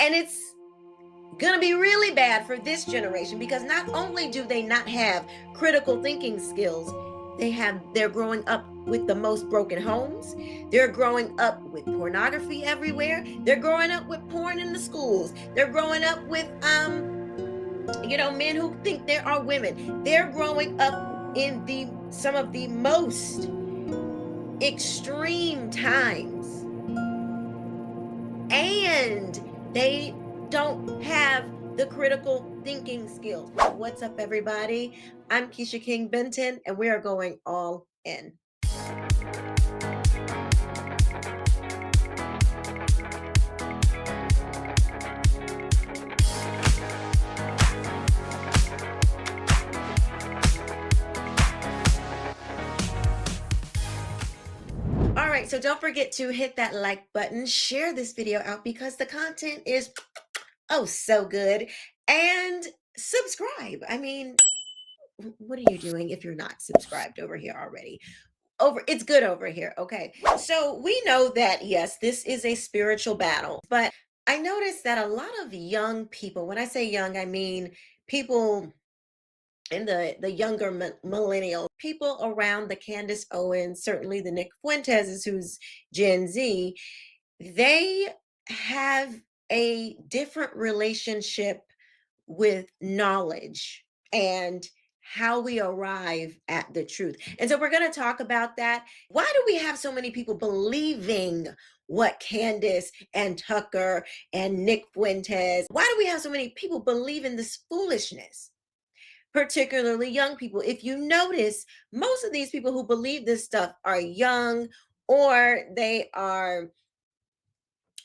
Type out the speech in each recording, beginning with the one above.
And it's going to be really bad for this generation because not only do they not have critical thinking skills, they're growing up with the most broken homes. They're growing up with pornography everywhere. They're growing up with porn in the schools. They're growing up with men who think there are women. They're growing up in the some of the most extreme times, and they don't have the critical thinking skills. What's up, everybody? I'm Quisha King Benton, and we are going all in. All right, so don't forget to hit that like button, share this video out because the content is so good, and subscribe. I mean, what are you doing if you're not subscribed over here already? It's good over here. Okay. So we know that yes, this is a spiritual battle, but I noticed that a lot of young people, when I say young, I mean people in the younger millennial, people around the Candace Owens, certainly the Nick Fuentes, who's Gen Z, they have a different relationship with knowledge and how we arrive at the truth. And so we're going to talk about that. Why do we have so many people believing what Candace and Tucker and Nick Fuentes? Why do we have so many people believe in this foolishness? Particularly young people. If you notice, most of these people who believe this stuff are young, or they are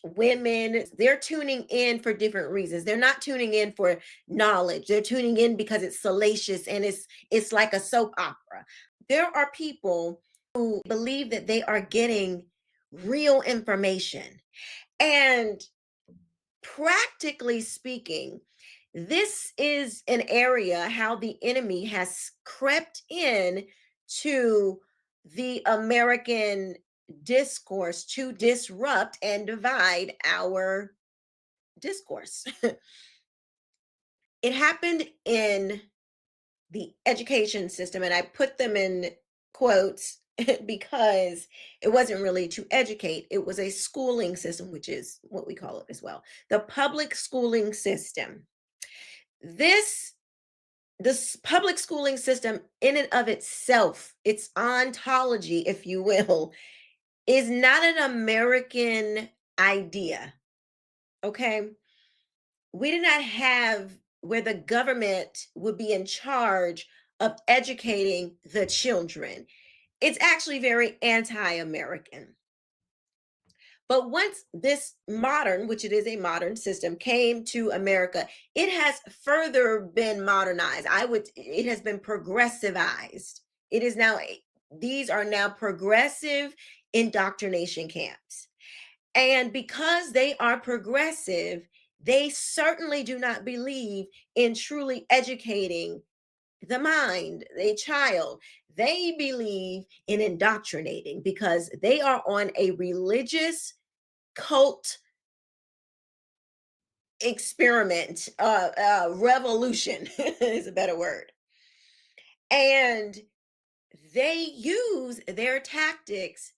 women. They're tuning in for different reasons. They're not tuning in for knowledge. They're tuning in because it's salacious and it's like a soap opera. There are people who believe that they are getting real information. And practically speaking, this is an area how the enemy has crept in to the American discourse to disrupt and divide our discourse. It happened in the education system, and I put them in quotes because it wasn't really to educate, it was a schooling system, which is what we call it as well. The public schooling system. This public schooling system in and of itself, its ontology, if you will, is not an American idea. Okay. We did not have where the government would be in charge of educating the children. It's actually very anti-American. But once this modern, which it is a modern system, came to America, it has further been modernized. It has been progressivized. It is now, these are now progressive indoctrination camps. And because they are progressive, they certainly do not believe in truly educating the mind, a child. They believe in indoctrinating because they are on a religious cult experiment, revolution is a better word. And they use their tactics,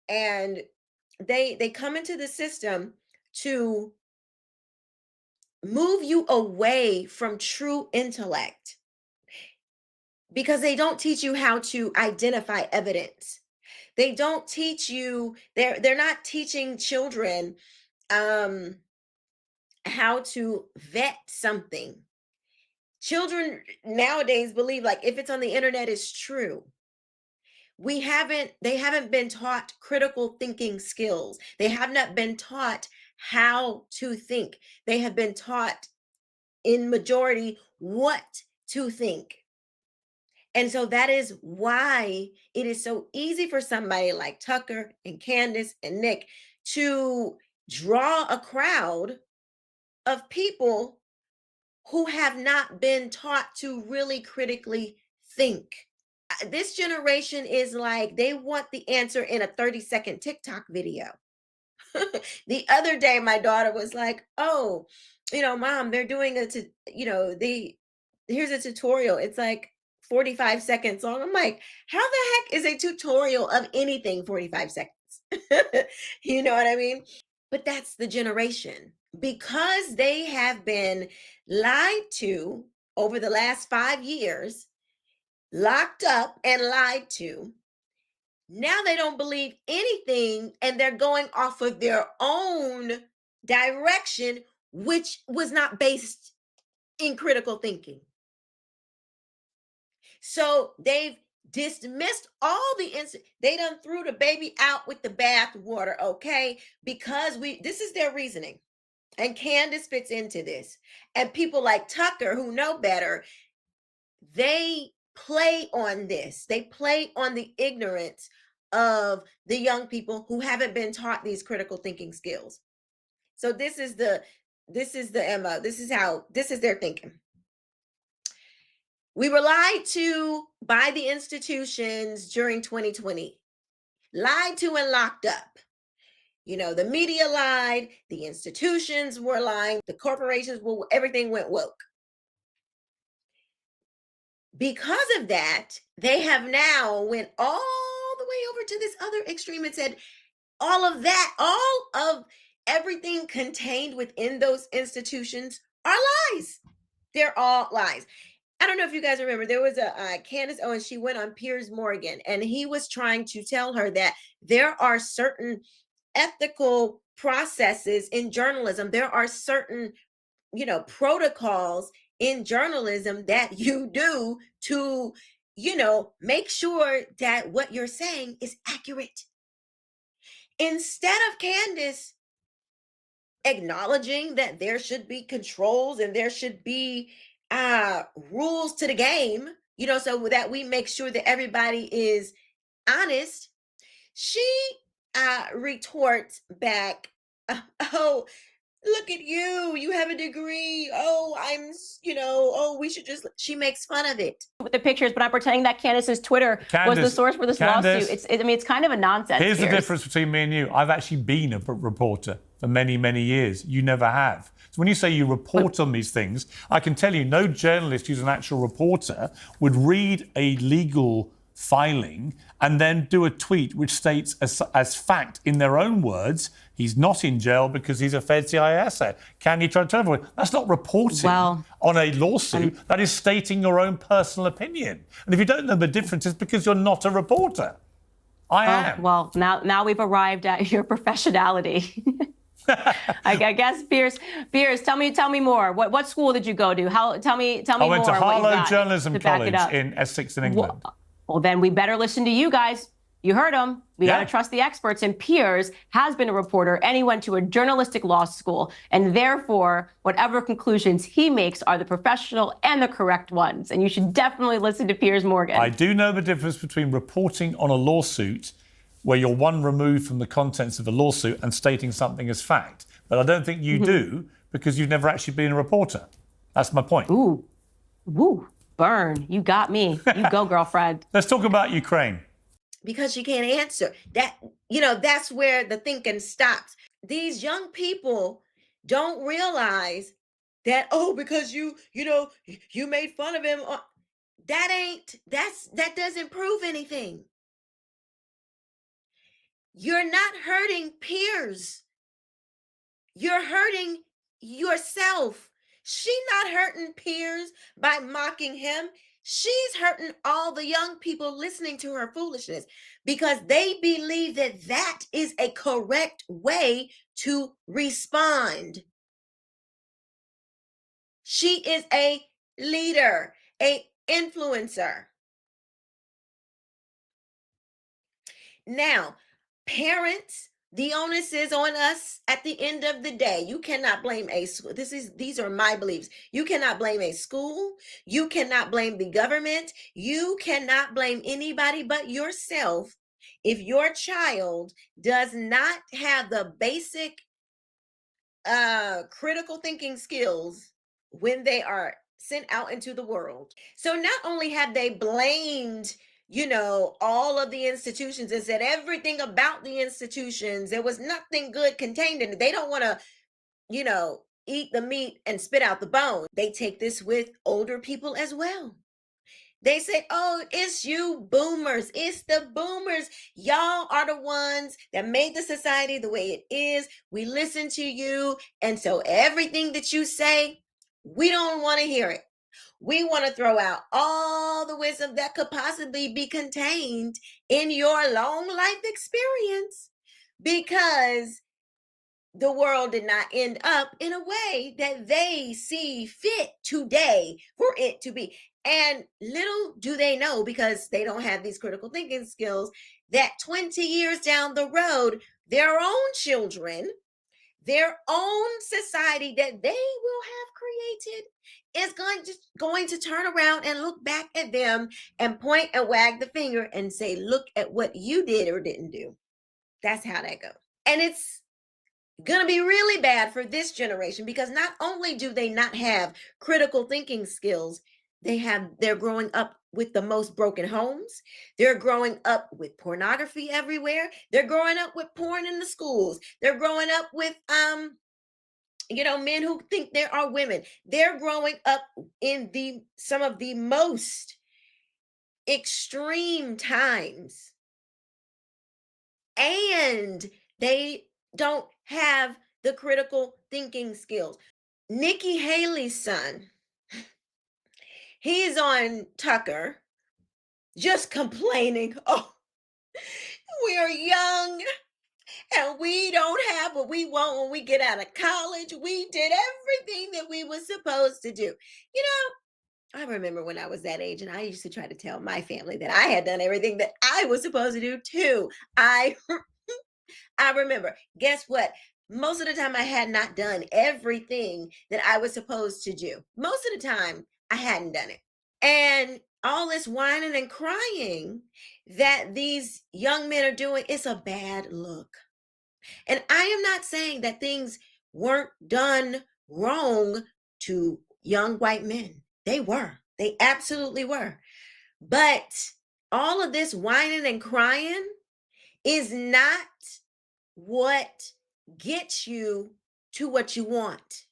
and they come into the system to move you away from true intellect because they don't teach you how to identify evidence. They don't teach you, they're not teaching children how to vet something. Children nowadays believe like if it's on the internet, it's true. They haven't been taught critical thinking skills. They have not been taught how to think. They have been taught in majority what to think. And so that is why it is so easy for somebody like Tucker and Candace and Nick to draw a crowd of people who have not been taught to really critically think. This generation is like they want the answer in a 30-second TikTok video. The other day, my daughter was like, "Oh, mom, they're doing here's a tutorial. It's like 45 seconds long." I'm like, "How the heck is a tutorial of anything 45 seconds?" You know what I mean? But that's the generation. Because they have been lied to over the last 5 years, locked up and lied to. Now they don't believe anything and they're going off of their own direction, which was not based in critical thinking. So they've dismissed all they done threw the baby out with the bath water, okay? Because this is their reasoning. And Candace fits into this. And people like Tucker who know better, they play on this. They play on the ignorance of the young people who haven't been taught these critical thinking skills. So this is the MO. This is their thinking. We were lied to by the institutions during 2020. Lied to and locked up. The media lied, the institutions were lying, the corporations were, everything went woke. Because of that, they have now went all the way over to this other extreme and said all of everything contained within those institutions are lies. They're all lies. I don't know if you guys remember, there was a Candace Owens, she went on Piers Morgan, and he was trying to tell her that there are certain ethical processes in journalism. There are certain, protocols in journalism that you do to, make sure that what you're saying is accurate. Instead of Candace acknowledging that there should be controls and there should be rules to the game, so that we make sure that everybody is honest, she retorts back, "Oh, look at you. You have a degree. Oh, we should just," she makes fun of it. With the pictures, but I'm pretending that Candace's Twitter was the source for this lawsuit. It's kind of a nonsense. Here's the difference between me and you. I've actually been a reporter for many, many years. You never have. So when you say you report on these things, I can tell you no journalist who's an actual reporter would read a legal filing and then do a tweet which states as fact in their own words, he's not in jail because he's a Fed CIA asset. Can you try to tell everyone? That's not reporting on a lawsuit. That is stating your own personal opinion. And if you don't know the difference, it's because you're not a reporter. I am. Well, now we've arrived at your professionality. I guess, Piers, tell me more. What school did you go to? Tell me more. I went to Harlow Journalism College in Essex in England. Well, then we better listen to you guys. You heard him. We got to trust the experts. And Piers has been a reporter, and he went to a journalistic law school. And therefore, whatever conclusions he makes are the professional and the correct ones. And you should definitely listen to Piers Morgan. I do know the difference between reporting on a lawsuit where you're one removed from the contents of a lawsuit and stating something as fact. But I don't think you do, because you've never actually been a reporter. That's my point. Ooh. Burn. You got me. You go, girlfriend. Let's talk about Ukraine. Because she can't answer. That's where the thinking stops. These young people don't realize that, because you made fun of him. That doesn't prove anything. You're not hurting Piers. You're hurting yourself. She's not hurting Piers by mocking him. She's hurting all the young people listening to her foolishness, because they believe that is a correct way to respond. She is a leader, an influencer. Now, parents, the onus is on us at the end of the day. You cannot blame a school. These are my beliefs. You cannot blame a school. You cannot blame the government. You cannot blame anybody but yourself if your child does not have the basic critical thinking skills when they are sent out into the world. So not only have they blamed all of the institutions and said everything about the institutions. There was nothing good contained in it. They don't want to, eat the meat and spit out the bone. They take this with older people as well. They say, oh, it's you boomers. It's the boomers. Y'all are the ones that made the society the way it is. We listen to you. And so everything that you say, we don't want to hear it. We want to throw out all the wisdom that could possibly be contained in your long life experience, because the world did not end up in a way that they see fit today for it to be. And little do they know, because they don't have these critical thinking skills, that 20 years down the road, their own children, their own society that they will have created is going to turn around and look back at them and point and wag the finger and say, look at what you did or didn't do. That's how that goes. And it's going to be really bad for this generation, because not only do they not have critical thinking skills, they're growing up with the most broken homes. They're growing up with pornography everywhere. They're growing up with porn in the schools. They're growing up with men who think there are women. They're growing up in some of the most extreme times. And they don't have the critical thinking skills. Nikki Haley's son, he's on Tucker just complaining, oh, we're young and we don't have what we want when we get out of college. We did everything that we were supposed to do. I remember when I was that age, and I used to try to tell my family that I had done everything that I was supposed to do too. I remember, guess what? Most of the time I had not done everything that I was supposed to do. Most of the time I hadn't done it. And all this whining and crying that these young men are doing, it's a bad look. And I am not saying that things weren't done wrong to young white men. They were. They absolutely were. But all of this whining and crying is not what gets you to what you want.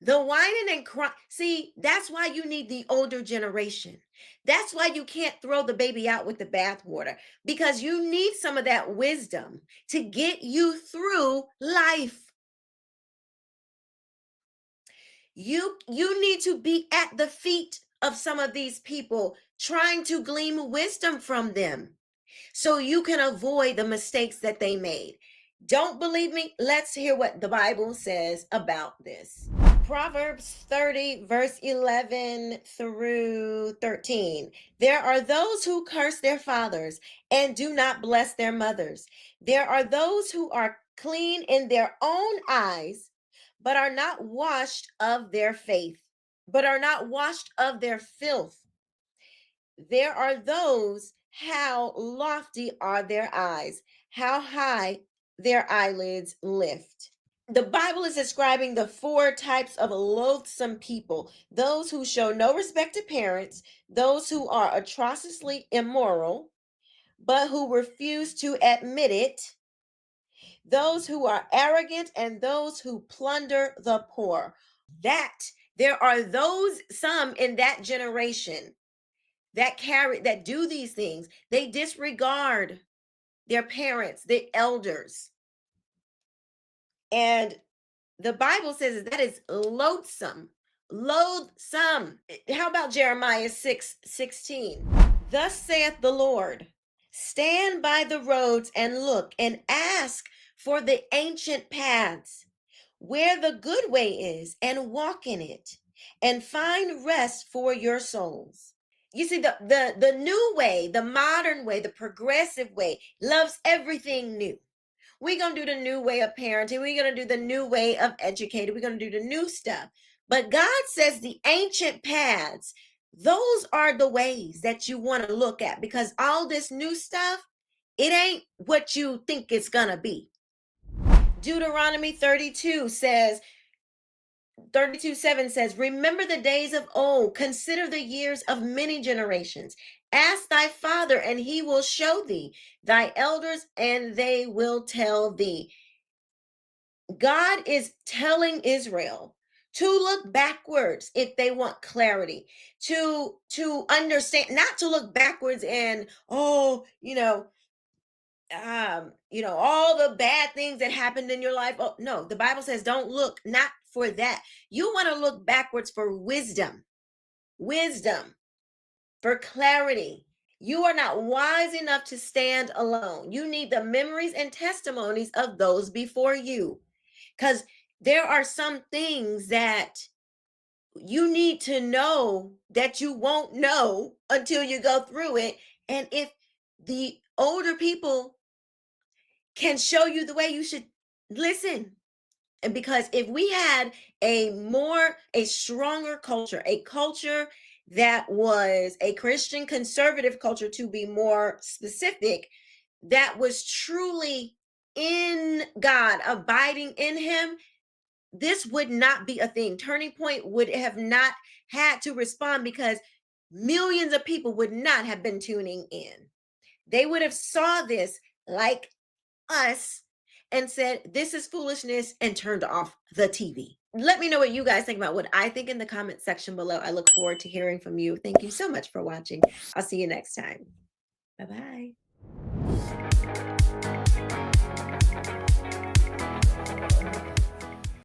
The whining and crying, see, that's why you need the older generation. That's why you can't throw the baby out with the bathwater, because you need some of that wisdom to get you through life. You need to be at the feet of some of these people, trying to glean wisdom from them so you can avoid the mistakes that they made. Don't believe me? Let's hear what the Bible says about this. Proverbs 30, verse 11 through 13. There are those who curse their fathers and do not bless their mothers. There are those who are clean in their own eyes, but are not washed of their faith, but are not washed of their filth. There are those, how lofty are their eyes, how high their eyelids lift. The Bible is describing the 4 types of loathsome people: those who show no respect to parents, those who are atrociously immoral, but who refuse to admit it, those who are arrogant, and those who plunder the poor. There are some in that generation that do these things. They disregard their parents, the elders. And the Bible says that is loathsome. Loathsome. How about Jeremiah 6:16? Thus saith the Lord, stand by the roads and look and ask for the ancient paths, where the good way is, and walk in it, and find rest for your souls. You see, the new way, the modern way, the progressive way loves everything new. We're going to do the new way of parenting. We're going to do the new way of educating. We're going to do the new stuff. But God says the ancient paths, those are the ways that you want to look at, because all this new stuff, it ain't what you think it's going to be. Deuteronomy 32 says, 32:7 says, remember the days of old, consider the years of many generations. Ask thy father, and he will show thee, thy elders, and they will tell thee. God is telling Israel to look backwards if they want clarity, to understand, not to look backwards and, oh, all the bad things that happened in your life. Oh, no, the Bible says don't look, not for that. You want to look backwards for wisdom, for clarity. You are not wise enough to stand alone. You need the memories and testimonies of those before you, because there are some things that you need to know that you won't know until you go through it. And if the older people can show you the way, you should listen. And because if we had a stronger culture, a culture that was a Christian conservative culture, to be more specific, that was truly in God, abiding in him, this would not be a thing. Turning Point would have not had to respond, because millions of people would not have been tuning in. They would have saw this like us and said, this is foolishness, and turned off the TV. Let me know what you guys think about what I think in the comment section below. I look forward to hearing from you. Thank you so much for watching. I'll see you next time. Bye-bye.